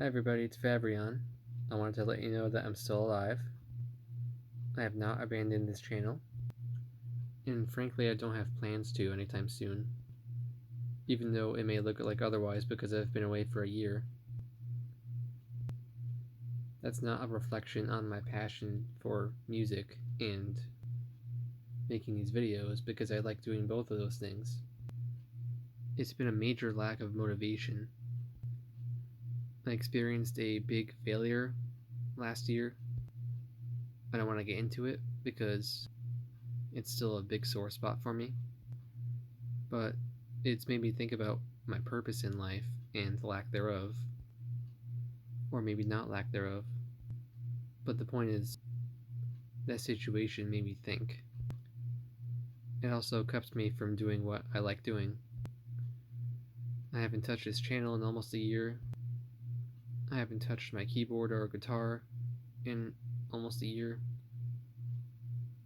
Hi everybody, it's Fabrion. I wanted to let you know that I'm still alive. I have not abandoned this channel, and frankly I don't have plans to anytime soon, even though it may look like otherwise because I've been away for a year. That's not a reflection on my passion for music and making these videos, because I like doing both of those things. It's been a major lack of motivation. I experienced a big failure last year. I don't want to get into it because it's still a big sore spot for me, but it's made me think about my purpose in life and the lack thereof, or maybe not lack thereof. But the point is, that situation made me think. It also kept me from doing what I like doing. I haven't touched this channel in almost a year. I haven't touched my keyboard or guitar in almost a year.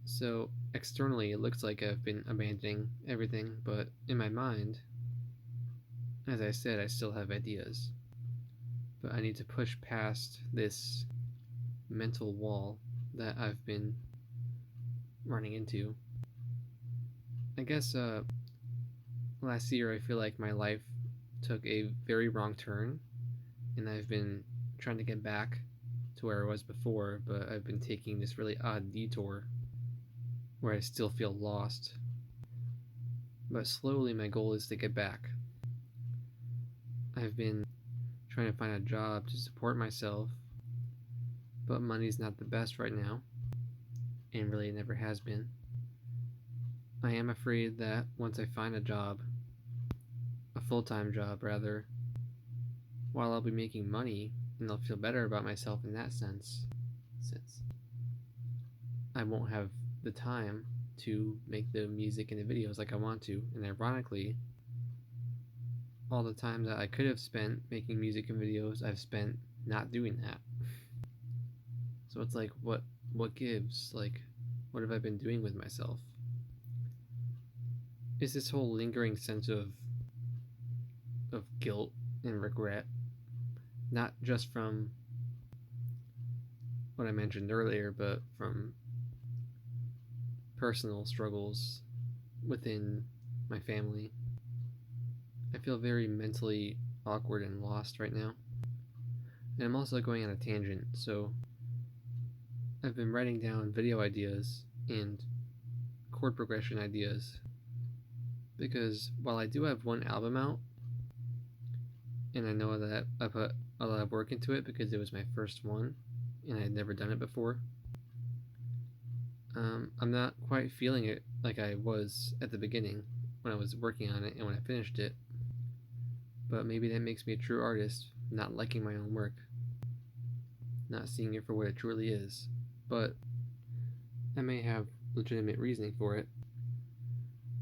So externally it looks like I've been abandoning everything, but in my mind, as I said, I still have ideas. But I need to push past this mental wall that I've been running into. I guess last year I feel like my life took a very wrong turn, and I've been trying to get back to where I was before, but I've been taking this really odd detour where I still feel lost. But slowly my goal is to get back. I've been trying to find a job to support myself, but money's not the best right now, and really it never has been. I am afraid that once I find a job, a full-time job rather, while I'll be making money and I'll feel better about myself in that sense, since I won't have the time to make the music and the videos like I want to. And ironically, all the time that I could have spent making music and videos, I've spent not doing that. So it's like, what gives? Like, what have I been doing with myself? Is this whole lingering sense of guilt and regret, not just from what I mentioned earlier, but from personal struggles within my family. I feel very mentally awkward and lost right now. And I'm also going on a tangent, so I've been writing down video ideas and chord progression ideas, because while I do have one album out, and I know that I put a lot of work into it because it was my first one and I had never done it before, I'm not quite feeling it like I was at the beginning when I was working on it and when I finished it. But maybe that makes me a true artist, not liking my own work, not seeing it for what it truly is. But I may have legitimate reasoning for it,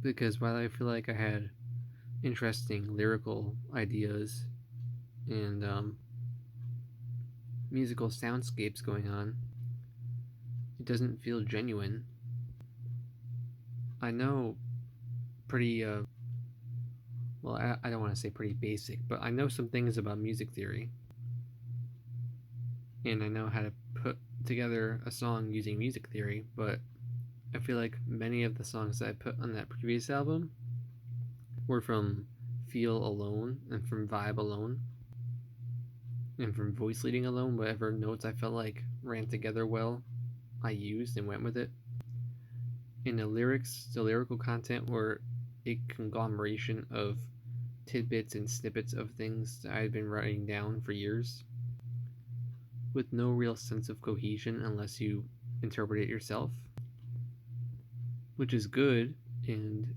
because while I feel like I had interesting lyrical ideas and musical soundscapes going on, it doesn't feel genuine. I know pretty well, I don't want to say pretty basic, but I know some things about music theory, and I know how to put together a song using music theory. But I feel like many of the songs that I put on that previous album were from feel alone and from vibe alone and from voice leading alone. Whatever notes I felt like ran together well, I used and went with it. And the lyrics, the lyrical content, were a conglomeration of tidbits and snippets of things that I had been writing down for years, with no real sense of cohesion unless you interpret it yourself, which is good and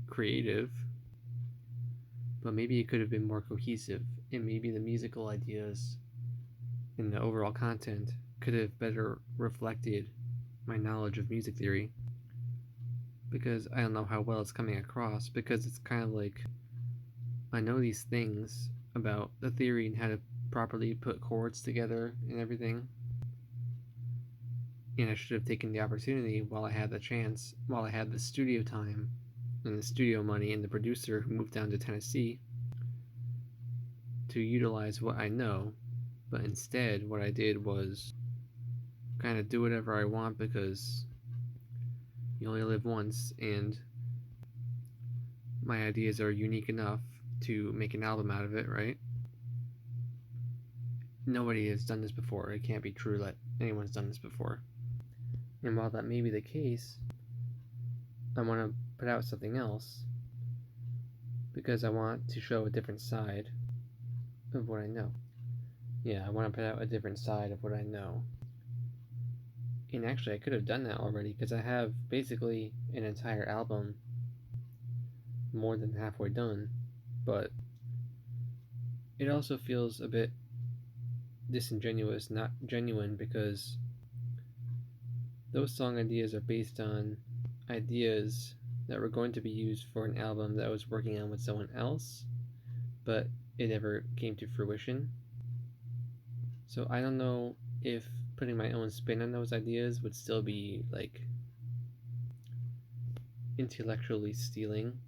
creative, but maybe it could have been more cohesive, and maybe the musical ideas and the overall content could have better reflected my knowledge of music theory, because I don't know how well it's coming across, because it's kind of like I know these things about the theory and how to properly put chords together and everything, and I should have taken the opportunity while I had the chance, while I had the studio time and the studio money and the producer who moved down to Tennessee, to utilize what I know But instead, what I did was kind of do whatever I want because you only live once, and my ideas are unique enough to make an album out of it, right? Nobody has done this before. It can't be true that anyone's done this before. And while that may be the case, I want to put out something else because I want to show a different side of what I know. Yeah, I want to put out a different side of what I know. And actually, I could have done that already because I have basically an entire album more than halfway done, but it also feels a bit disingenuous, not genuine, because those song ideas are based on ideas that were going to be used for an album that I was working on with someone else, but it never came to fruition. So I don't know if putting my own spin on those ideas would still be like intellectually stealing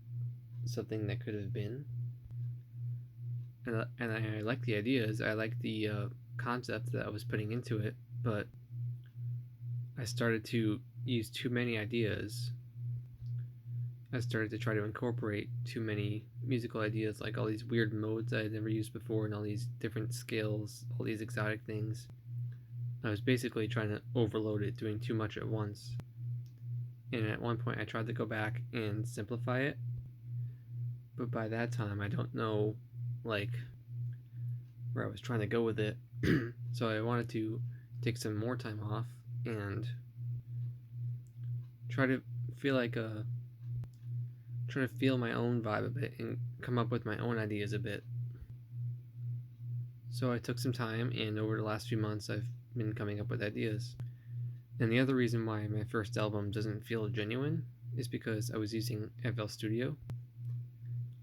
something that could have been. And I like the ideas, I like the concept that I was putting into it, but I started to use too many ideas. I started to try to incorporate too many musical ideas, like all these weird modes I had never used before, and all these different scales, all these exotic things. I was basically trying to overload it, doing too much at once. And at one point, I tried to go back and simplify it, but by that time, I don't know, like, where I was trying to go with it. So I wanted to take some more time off and try to feel like try to feel my own vibe a bit and come up with my own ideas a bit. So I took some time, and over the last few months, I've been coming up with ideas. And the other reason why my first album doesn't feel genuine is because I was using FL Studio,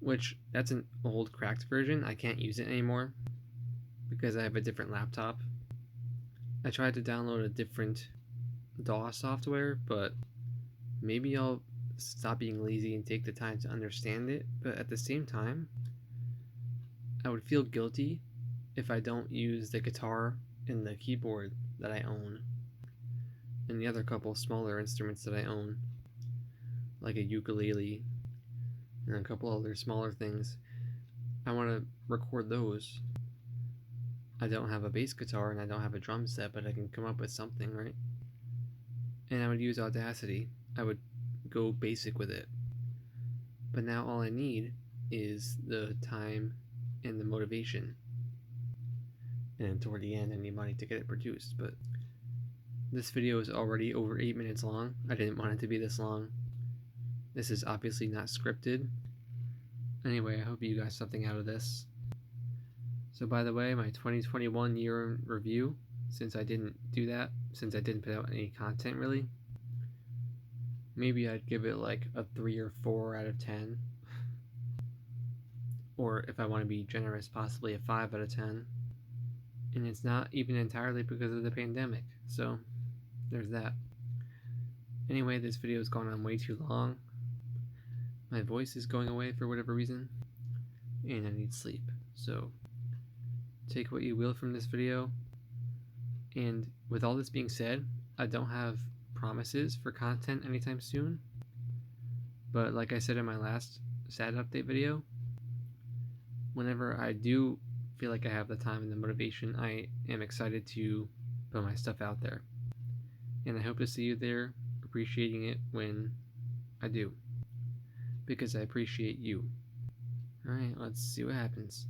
which that's an old cracked version. I can't use it anymore because I have a different laptop. I tried to download a different DAW software, but maybe I'll stop being lazy and take the time to understand it. But at the same time, I would feel guilty if I don't use the guitar and the keyboard that I own, and the other couple smaller instruments that I own, like a ukulele and a couple other smaller things. I want to record those. I don't have a bass guitar and I don't have a drum set, but I can come up with something, right? And I would use Audacity. I would go basic with it. But now all I need is the time and the motivation. And toward the end, I need money to get it produced. But this video is already over 8 minutes long. I didn't want it to be this long. This is obviously not scripted. Anyway, I hope you got something out of this. So by the way, my 2021 year in review, since I didn't do that, since I didn't put out any content really, maybe I'd give it like a 3 or 4 out of 10. Or if I want to be generous, possibly a 5 out of 10. And it's not even entirely because of the pandemic, so there's that. Anyway, this video has gone on way too long. My voice is going away for whatever reason, and I need sleep. So take what you will from this video. And with all this being said, I don't have promises for content anytime soon. But like I said in my last sad update video, whenever I do feel like I have the time and the motivation, I am excited to put my stuff out there. And I hope to see you there appreciating it when I do. Because I appreciate you. Alright, let's see what happens.